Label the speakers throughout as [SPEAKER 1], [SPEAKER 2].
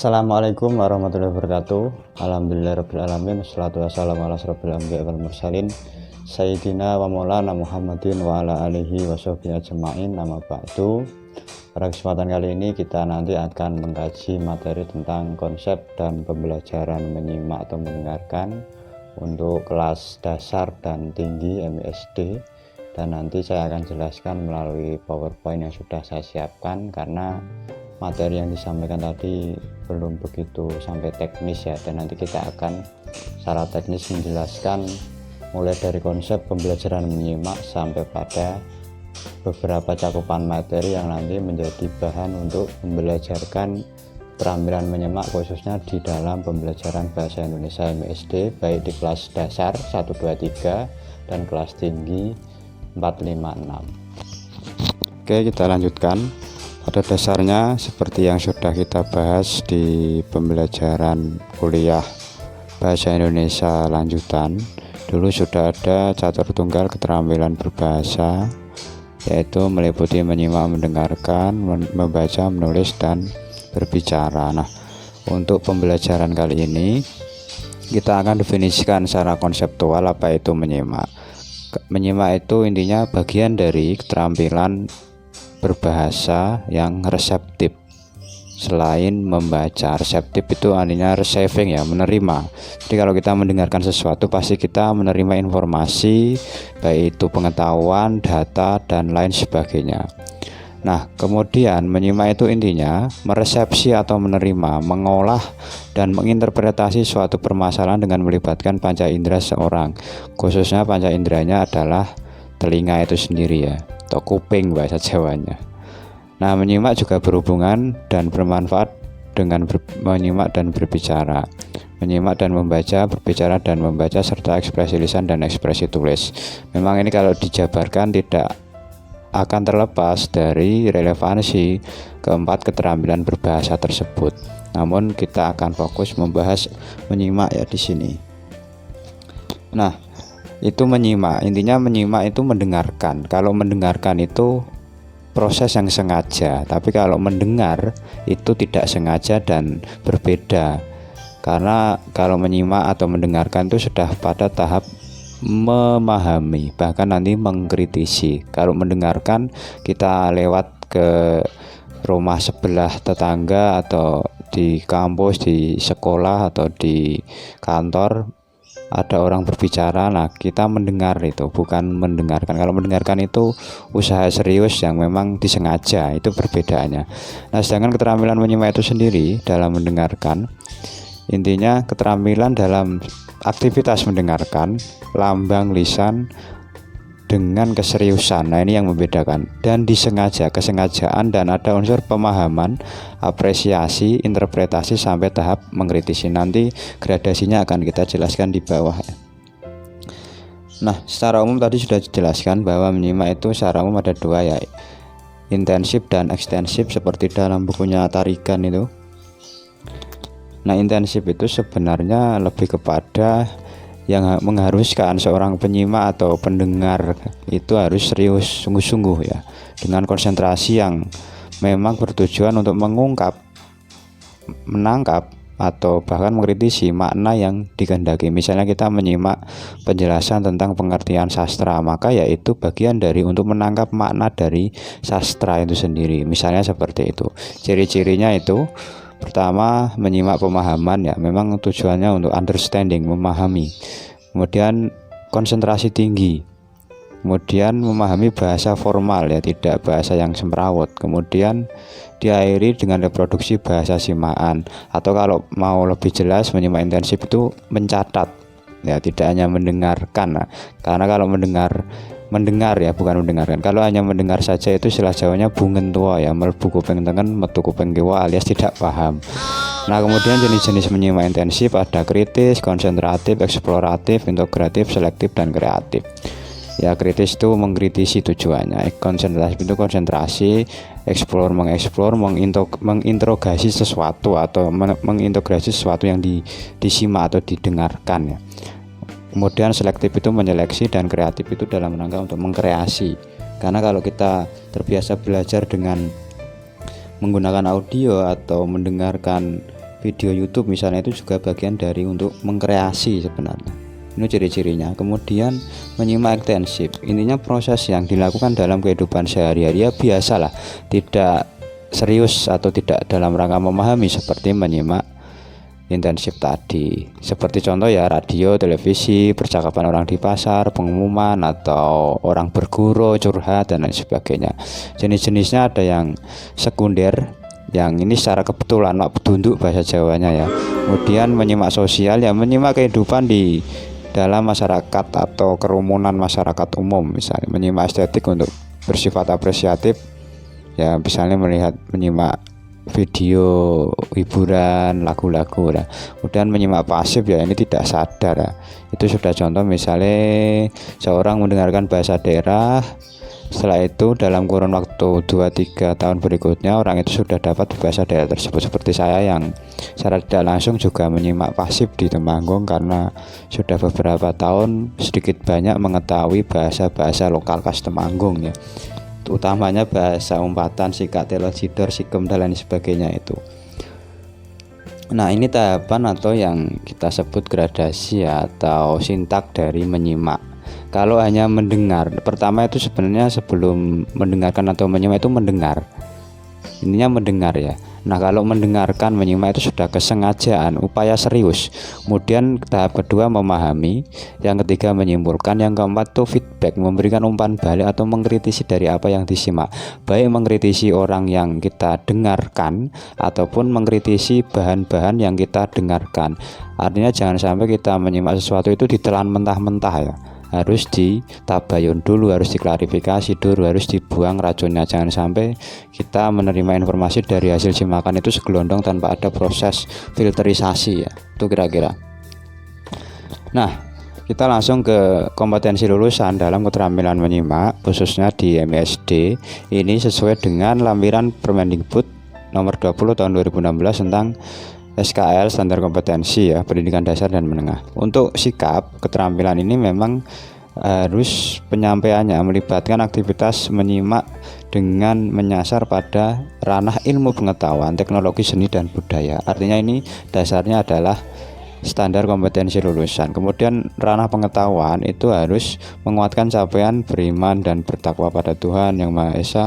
[SPEAKER 1] Assalamualaikum warahmatullahi wabarakatuh. Alhamdulillahirrabbilalamin. Wassalatu wassalamu ala asrofil anbiya'i wal mursalin Sayyidina wa maulana Muhammadin wa ala alihi wa sahbihi ajma'in. Nama ba'du. Pada kesempatan kali ini kita nanti akan mengkaji materi tentang konsep dan pembelajaran menyimak atau mendengarkan untuk kelas dasar dan tinggi MISD, dan nanti saya akan jelaskan melalui PowerPoint yang sudah saya siapkan karena materi yang disampaikan tadi belum begitu sampai teknis ya, dan nanti kita akan secara teknis menjelaskan mulai dari konsep pembelajaran menyimak sampai pada beberapa cakupan materi yang nanti menjadi bahan untuk membelajarkan keterampilan menyimak khususnya di dalam pembelajaran bahasa Indonesia MISD, baik di kelas dasar 1, 2, 3 dan kelas tinggi 4, 5, 6. Oke, kita lanjutkan. Pada dasarnya seperti yang sudah kita bahas di pembelajaran kuliah bahasa Indonesia lanjutan, dulu sudah ada catur tunggal keterampilan berbahasa, yaitu meliputi menyimak, mendengarkan, membaca, menulis, dan berbicara. Nah, untuk pembelajaran kali ini kita akan definisikan secara konseptual apa itu menyimak. Menyimak itu intinya bagian dari keterampilan berbahasa yang reseptif. Selain membaca, reseptif itu artinya receiving ya, menerima. Jadi kalau kita mendengarkan sesuatu pasti kita menerima informasi, baik itu pengetahuan, data, dan lain sebagainya. Nah, kemudian menyimak itu intinya meresepsi atau menerima, mengolah, dan menginterpretasi suatu permasalahan dengan melibatkan panca indera seorang. Khususnya panca inderanya adalah telinga itu sendiri ya, atau kuping bahasa Jawanya. Nah, menyimak juga berhubungan dan bermanfaat dengan menyimak dan berbicara. Menyimak dan membaca, berbicara dan membaca, serta ekspresi lisan dan ekspresi tulis. Memang ini kalau dijabarkan tidak akan terlepas dari relevansi keempat keterampilan berbahasa tersebut. Namun kita akan fokus membahas menyimak ya di sini. Nah, itu menyimak, intinya menyimak itu mendengarkan. Kalau mendengarkan itu proses yang sengaja, tapi kalau mendengar itu tidak sengaja dan berbeda. Karena kalau menyimak atau mendengarkan itu sudah pada tahap memahami, bahkan nanti mengkritisi. Kalau mendengarkan kita lewat ke rumah sebelah tetangga atau di kampus, di sekolah atau di kantor, ada orang berbicara, nah kita mendengar itu, bukan mendengarkan. Kalau mendengarkan itu usaha serius yang memang disengaja, itu perbedaannya. Nah, sedangkan keterampilan menyimak itu sendiri dalam mendengarkan, intinya keterampilan dalam aktivitas mendengarkan, lambang lisan dengan keseriusan. Nah, ini yang membedakan. Dan disengaja, kesengajaan, dan ada unsur pemahaman, apresiasi, interpretasi sampai tahap mengkritisi. Nanti gradasinya akan kita jelaskan di bawah. Nah, secara umum tadi sudah dijelaskan bahwa menyimak itu secara umum ada dua ya, intensif dan ekstensif, seperti dalam bukunya Tarigan itu. Nah, intensif itu sebenarnya lebih kepada yang mengharuskan seorang penyimak atau pendengar itu harus serius, sungguh-sungguh ya, dengan konsentrasi yang memang bertujuan untuk mengungkap, menangkap, atau bahkan mengkritisi makna yang dikehendaki. Misalnya kita menyimak penjelasan tentang pengertian sastra, maka yaitu bagian dari untuk menangkap makna dari sastra itu sendiri. Misalnya seperti itu. Ciri-cirinya itu pertama, menyimak pemahaman ya, memang tujuannya untuk understanding, memahami. Kemudian konsentrasi tinggi. Kemudian memahami bahasa formal ya, tidak bahasa yang semrawut. Kemudian diakhiri dengan reproduksi bahasa simaan, atau kalau mau lebih jelas menyimak intensif itu mencatat ya, tidak hanya mendengarkan. Nah, karena kalau mendengar ya, bukan mendengarkan. Kalau hanya mendengar saja itu istilah Jawanya bungen tua ya, mlebu kuping tengen metu kuping kiwa, alias tidak paham. Nah, kemudian jenis-jenis menyimak intensif ada kritis, konsentratif, eksploratif, integratif, selektif, dan kreatif. Ya, kritis itu mengkritisi tujuannya, konsentratif itu konsentrasi, explore mengeksplor, menginterogasi sesuatu atau mengintegrasi sesuatu yang disimak atau didengarkan ya. Kemudian selektif itu menyeleksi, dan kreatif itu dalam rangka untuk mengkreasi. Karena kalau kita terbiasa belajar dengan menggunakan audio atau mendengarkan video YouTube misalnya itu juga bagian dari untuk mengkreasi sebenarnya. Ini ciri-cirinya. Kemudian menyimak intensif, intinya proses yang dilakukan dalam kehidupan sehari-hari ya biasalah, tidak serius atau tidak dalam rangka memahami seperti menyimak intensif tadi. Seperti contoh ya radio, televisi, percakapan orang di pasar, pengumuman atau orang berguru, curhat dan lain sebagainya. Jenis-jenisnya ada yang sekunder, yang ini secara kebetulan tunduk bahasa Jawanya ya. Kemudian menyimak sosial ya menyimak kehidupan di dalam masyarakat atau kerumunan masyarakat umum. Misalnya menyimak estetik untuk bersifat apresiatif ya, misalnya menyimak video hiburan, lagu-lagu lah. Kemudian menyimak pasif ya ini tidak sadar ya. Itu sudah contoh misalnya seorang mendengarkan bahasa daerah, setelah itu dalam kurun waktu 2-3 tahun berikutnya orang itu sudah dapat bahasa daerah tersebut. Seperti saya yang secara tidak langsung juga menyimak pasif di Temanggung karena sudah beberapa tahun sedikit banyak mengetahui bahasa-bahasa lokal khas Temanggung ya, utamanya bahasa umpatan, sikat, telo, jidor, sikem dan lain sebagainya itu. Nah ini tahapan atau yang kita sebut gradasi atau sintak dari menyimak. Kalau hanya mendengar, pertama itu sebenarnya sebelum mendengarkan atau menyimak itu mendengar, intinya mendengar ya. Nah kalau mendengarkan, menyimak itu sudah kesengajaan, upaya serius. Kemudian tahap kedua memahami, yang ketiga menyimpulkan, yang keempat itu feedback, memberikan umpan balik atau mengkritisi dari apa yang disimak, baik mengkritisi orang yang kita dengarkan ataupun mengkritisi bahan-bahan yang kita dengarkan. Artinya jangan sampai kita menyimak sesuatu itu ditelan mentah-mentah ya, harus ditabayun dulu, harus diklarifikasi dulu, harus dibuang racunnya. Jangan sampai kita menerima informasi dari hasil simakan itu segelondong tanpa ada proses filterisasi ya, itu kira-kira. Nah kita langsung ke kompetensi lulusan dalam keterampilan menyimak khususnya di MISD. Ini sesuai dengan lampiran Permendikbud nomor 20 tahun 2016 tentang SKL, standar kompetensi ya, pendidikan dasar dan menengah. Untuk sikap keterampilan ini memang harus penyampaiannya melibatkan aktivitas menyimak dengan menyasar pada ranah ilmu pengetahuan, teknologi, seni dan budaya. Artinya ini dasarnya adalah standar kompetensi lulusan. Kemudian ranah pengetahuan itu harus menguatkan capaian beriman dan bertakwa pada Tuhan Yang Maha Esa,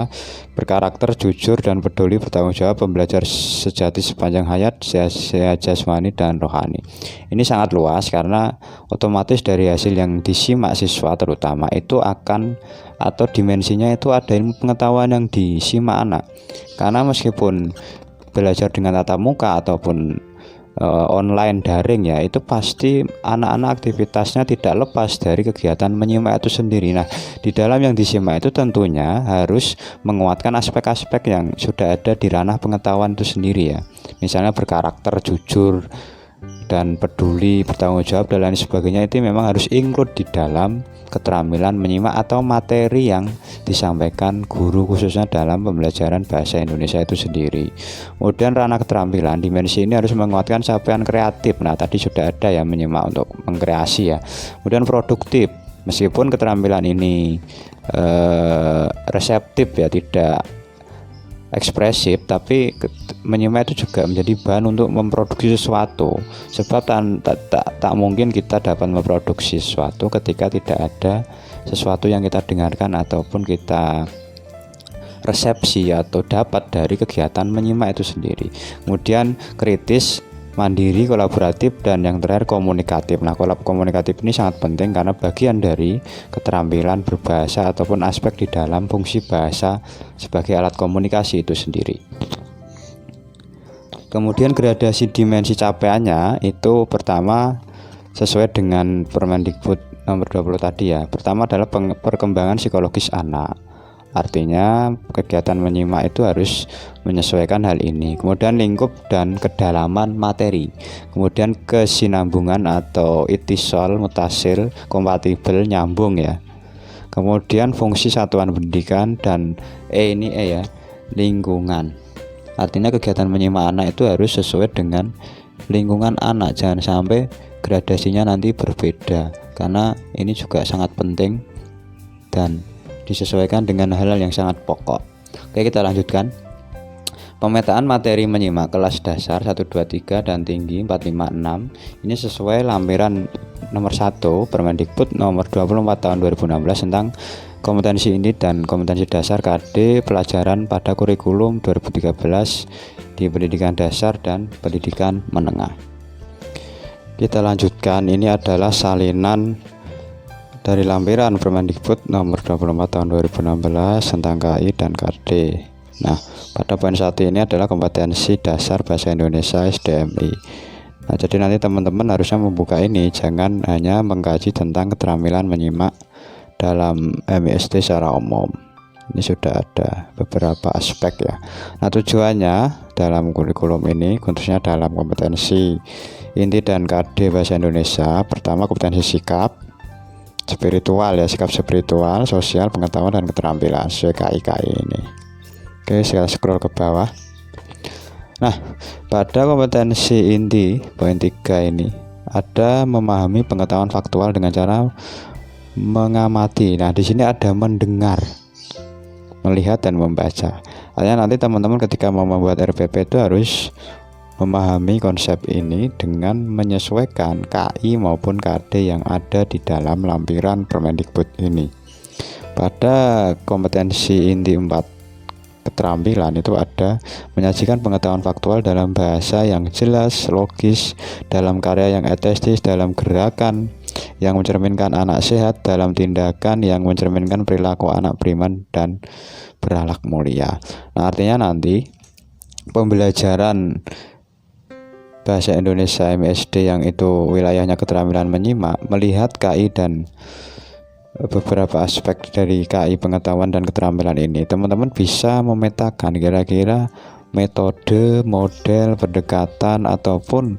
[SPEAKER 1] berkarakter jujur dan peduli, bertanggung jawab, pembelajar sejati sepanjang hayat, sehat jasmani dan rohani. Ini sangat luas karena otomatis dari hasil yang disimak siswa terutama itu akan atau dimensinya itu ada ilmu pengetahuan yang disimak anak. Karena meskipun belajar dengan tatap muka ataupun online daring ya, itu pasti anak-anak aktivitasnya tidak lepas dari kegiatan menyimak itu sendiri. Nah di dalam yang disimak itu tentunya harus menguatkan aspek-aspek yang sudah ada di ranah pengetahuan itu sendiri ya, misalnya berkarakter jujur dan peduli, bertanggung jawab dan lain sebagainya. Itu memang harus include di dalam keterampilan menyimak atau materi yang disampaikan guru khususnya dalam pembelajaran bahasa Indonesia itu sendiri. Kemudian ranah keterampilan dimensi ini harus menguatkan capaian kreatif. Nah tadi sudah ada ya, menyimak untuk mengkreasi ya. Kemudian produktif, meskipun keterampilan ini reseptif ya, tidak ekspresif, tapi menyimak itu juga menjadi bahan untuk memproduksi sesuatu. Sebab tak mungkin kita dapat memproduksi sesuatu ketika tidak ada sesuatu yang kita dengarkan ataupun kita resepsi atau dapat dari kegiatan menyimak itu sendiri. Kemudian kritis, mandiri, kolaboratif, dan yang terakhir komunikatif. Nah komunikatif ini sangat penting karena bagian dari keterampilan berbahasa ataupun aspek di dalam fungsi bahasa sebagai alat komunikasi itu sendiri. Kemudian gradasi dimensi capaiannya itu pertama sesuai dengan Permendikbud nomor 20 tadi ya. Pertama adalah perkembangan psikologis anak. Artinya kegiatan menyimak itu harus menyesuaikan hal ini. Kemudian lingkup dan kedalaman materi. Kemudian kesinambungan atau itisol, mutasil, kompatibel, nyambung ya. Kemudian fungsi satuan pendidikan dan ya, lingkungan. Artinya kegiatan menyimak anak itu harus sesuai dengan lingkungan anak. Jangan sampai gradasinya nanti berbeda, karena ini juga sangat penting dan disesuaikan dengan hal-hal yang sangat pokok. Oke, kita lanjutkan. Pemetaan materi menyimak kelas dasar 1, 2, 3 dan tinggi 4, 5, 6 ini sesuai lampiran nomor 1 Permendikbud nomor 24 tahun 2016 tentang kompetensi inti dan kompetensi dasar KD pelajaran pada kurikulum 2013 di pendidikan dasar dan pendidikan menengah. Kita lanjutkan, ini adalah salinan dari lampiran Permendikbud nomor 24 tahun 2016 tentang KI dan KD. Nah, pada poin 1 ini adalah kompetensi dasar bahasa Indonesia SDMI. Nah, jadi nanti teman-teman harusnya membuka ini, jangan hanya mengkaji tentang keterampilan menyimak dalam MISD secara umum. Ini sudah ada beberapa aspek ya. Nah, tujuannya dalam kurikulum ini khususnya dalam kompetensi inti dan KD bahasa Indonesia, pertama kompetensi sikap spiritual ya, sikap spiritual, sosial, pengetahuan dan keterampilan sesuai KI ini. Oke, saya scroll ke bawah. Nah, pada kompetensi inti poin 3 ini ada memahami pengetahuan faktual dengan cara mengamati. Nah, di sini ada mendengar, melihat dan membaca. Artinya nanti teman-teman ketika mau membuat RPP itu harus memahami konsep ini dengan menyesuaikan KI maupun KD yang ada di dalam lampiran Permendikbud ini. Pada kompetensi inti 4 keterampilan itu ada menyajikan pengetahuan faktual dalam bahasa yang jelas, logis, dalam karya yang estetis, dalam gerakan yang mencerminkan anak sehat, dalam tindakan yang mencerminkan perilaku anak beriman dan berakhlak mulia. Nah, artinya nanti pembelajaran bahasa Indonesia MISD yang itu wilayahnya keterampilan menyimak, melihat KI dan beberapa aspek dari KI pengetahuan dan keterampilan ini, teman-teman bisa memetakan kira-kira metode, model, pendekatan ataupun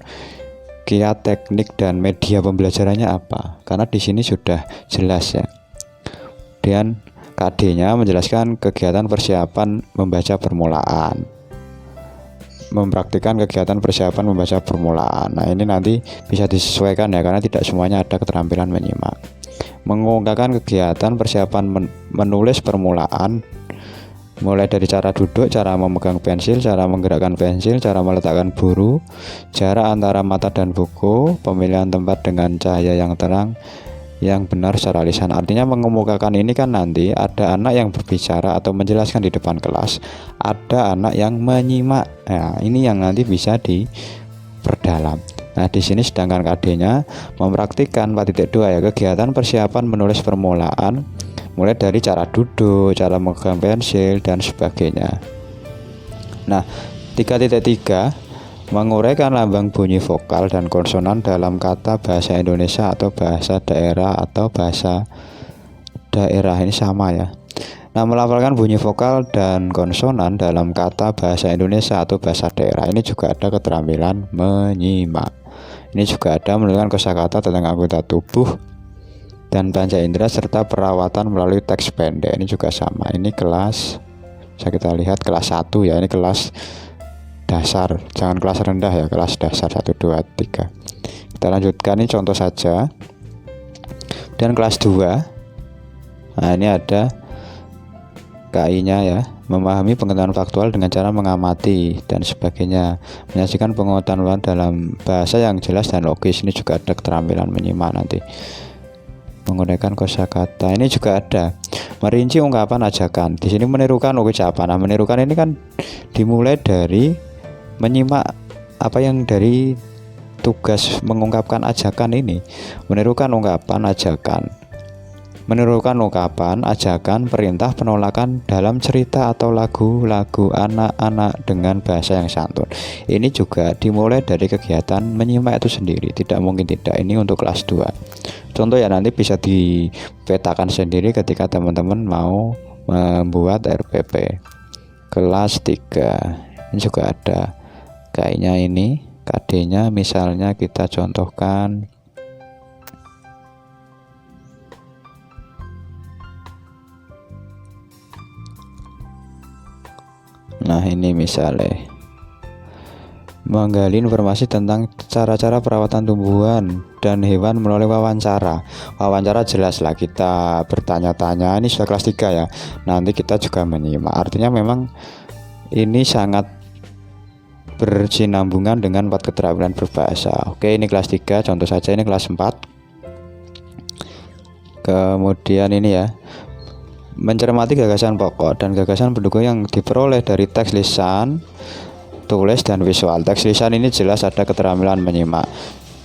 [SPEAKER 1] kiat teknik dan media pembelajarannya apa, karena di sini sudah jelas ya. Kemudian KD-nya menjelaskan kegiatan persiapan membaca permulaan, mempraktikkan kegiatan persiapan membaca permulaan. Nah, ini nanti bisa disesuaikan ya, karena tidak semuanya ada keterampilan menyimak. Mengungkapkan kegiatan persiapan menulis permulaan, mulai dari cara duduk, cara memegang pensil, cara menggerakkan pensil, cara meletakkan buru, jarak antara mata dan buku, pemilihan tempat dengan cahaya yang terang yang benar secara lisan. Artinya mengemukakan ini kan nanti ada anak yang berbicara atau menjelaskan di depan kelas, ada anak yang menyimak. Nah, ini yang nanti bisa diperdalam. Nah, di sini sedangkan KD-nya mempraktikkan 4.2 ya, kegiatan persiapan menulis permulaan, mulai dari cara duduk, cara memegang pensil dan sebagainya. Nah, 3.3 menguraikan lambang bunyi vokal dan konsonan dalam kata bahasa Indonesia atau bahasa daerah atau bahasa daerah, ini sama ya. Nah, melafalkan bunyi vokal dan konsonan dalam kata bahasa Indonesia atau bahasa daerah, ini juga ada keterampilan menyimak. Ini juga ada menuliskan kosakata tentang anggota tubuh dan panca indera serta perawatan melalui teks pendek, ini juga sama. Ini kelas, bisa kita lihat kelas 1 ya, ini kelas dasar, jangan kelas rendah ya, kelas dasar 1, 2, 3. Kita lanjutkan, ini contoh saja. Dan kelas 2, nah ini ada KI-nya ya, memahami pengetahuan faktual dengan cara mengamati dan sebagainya, menyajikan pengetahuan dalam bahasa yang jelas dan logis. Ini juga ada keterampilan menyimak nanti. Menggunakan kosakata, ini juga ada merinci ungkapan ajakan. Di sini menirukan ucapan. Nah, menirukan ini kan dimulai dari menyimak apa yang dari tugas mengungkapkan ajakan ini, menirukan ungkapan ajakan. Menirukan ungkapan, ajakan, perintah, penolakan dalam cerita atau lagu-lagu anak-anak dengan bahasa yang santun. Ini juga dimulai dari kegiatan menyimak itu sendiri, tidak mungkin tidak. Ini untuk kelas 2. Contoh ya, nanti bisa dipetakan sendiri ketika teman-teman mau membuat RPP. Kelas 3, ini juga ada kayaknya ini KD-nya, misalnya kita contohkan. Nah, ini misalnya menggali informasi tentang cara-cara perawatan tumbuhan dan hewan melalui wawancara. Wawancara jelas lah, kita bertanya-tanya. Ini sudah kelas 3 ya. Nanti kita juga menyimak. Artinya memang ini sangat bersinambungan dengan 4 keterampilan berbahasa. Oke, ini kelas 3, contoh saja ini kelas 4. Kemudian ini ya, mencermati gagasan pokok dan gagasan pendukung yang diperoleh dari teks lisan, tulis, dan visual. Teks lisan ini jelas ada keterampilan menyimak.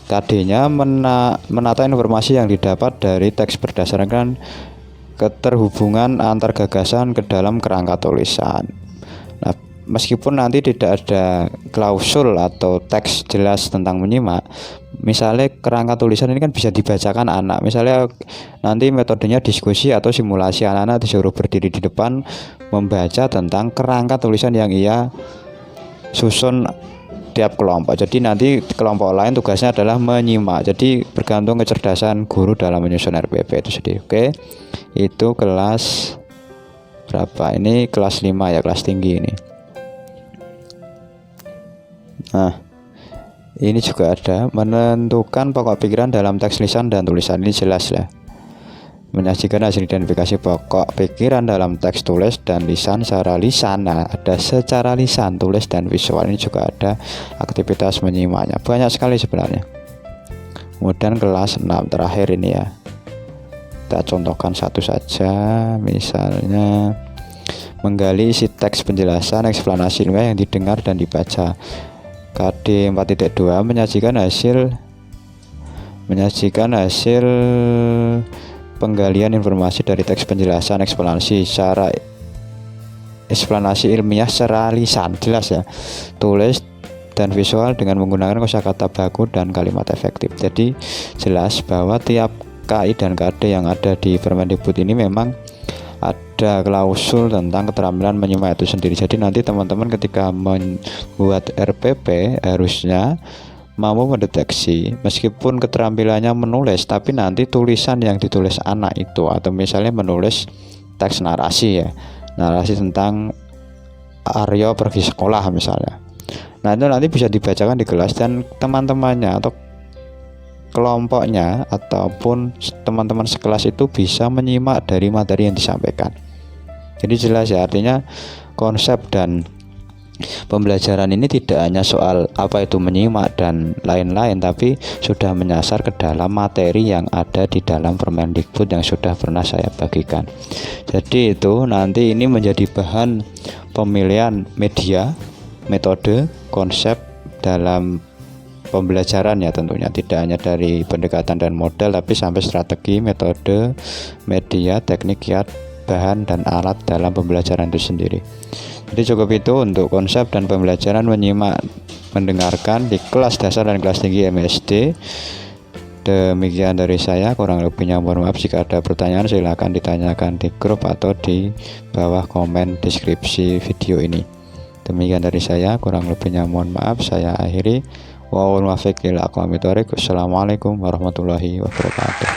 [SPEAKER 1] Tadinya menata informasi yang didapat dari teks berdasarkan keterhubungan antar gagasan ke dalam kerangka tulisan. Nah, meskipun nanti tidak ada klausul atau teks jelas tentang menyimak, misalnya kerangka tulisan ini kan bisa dibacakan anak. Misalnya nanti metodenya diskusi atau simulasi, anak-anak disuruh berdiri di depan membaca tentang kerangka tulisan yang ia susun tiap kelompok. Jadi nanti kelompok lain tugasnya adalah menyimak. Jadi bergantung kecerdasan guru dalam menyusun RPP itu sendiri. Oke, itu kelas berapa? Ini kelas 5 ya, kelas tinggi ini. Nah, ini juga ada menentukan pokok pikiran dalam teks lisan dan tulisan. Ini jelas lah, menyajikan hasil identifikasi pokok pikiran dalam teks tulis dan lisan secara lisan. Nah, ada secara lisan, tulis, dan visual. Ini juga ada aktivitas menyimaknya, banyak sekali sebenarnya. Kemudian kelas 6 terakhir ini ya, kita contohkan satu saja. Misalnya menggali isi teks penjelasan eksplanasi ilmiah yang didengar dan dibaca. KD 4.2 menyajikan hasil penggalian informasi dari teks penjelasan eksplanasi ilmiah secara lisan, jelas ya, tulis, dan visual dengan menggunakan kosakata baku dan kalimat efektif. Jadi jelas bahwa tiap KI dan KD yang ada di Permendikbud ini memang ada klausul tentang keterampilan menyimak itu sendiri. Jadi nanti teman-teman ketika membuat RPP harusnya mampu mendeteksi, meskipun keterampilannya menulis, tapi nanti tulisan yang ditulis anak itu, atau misalnya menulis teks narasi ya, narasi tentang Aryo pergi sekolah misalnya. Nah, itu nanti bisa dibacakan di kelas dan teman-temannya atau kelompoknya ataupun teman-teman sekelas itu bisa menyimak dari materi yang disampaikan. Jadi jelas ya, artinya konsep dan pembelajaran ini tidak hanya soal apa itu menyimak dan lain-lain, tapi sudah menyasar ke dalam materi yang ada di dalam Permendikbud yang sudah pernah saya bagikan. Jadi itu nanti ini menjadi bahan pemilihan media, metode, konsep dalam pembelajaran ya, tentunya tidak hanya dari pendekatan dan model, tapi sampai strategi, metode, media, teknik, kiat, bahan, dan alat dalam pembelajaran itu sendiri. Jadi cukup itu untuk konsep dan pembelajaran menyimak mendengarkan di kelas dasar dan kelas tinggi MSD. Demikian dari saya, kurang lebihnya mohon maaf. Jika ada pertanyaan silakan ditanyakan di grup atau di bawah komen deskripsi video ini. Demikian dari saya, kurang lebihnya mohon maaf. Saya akhiri. Wassalamualaikum warahmatullahi wabarakatuh.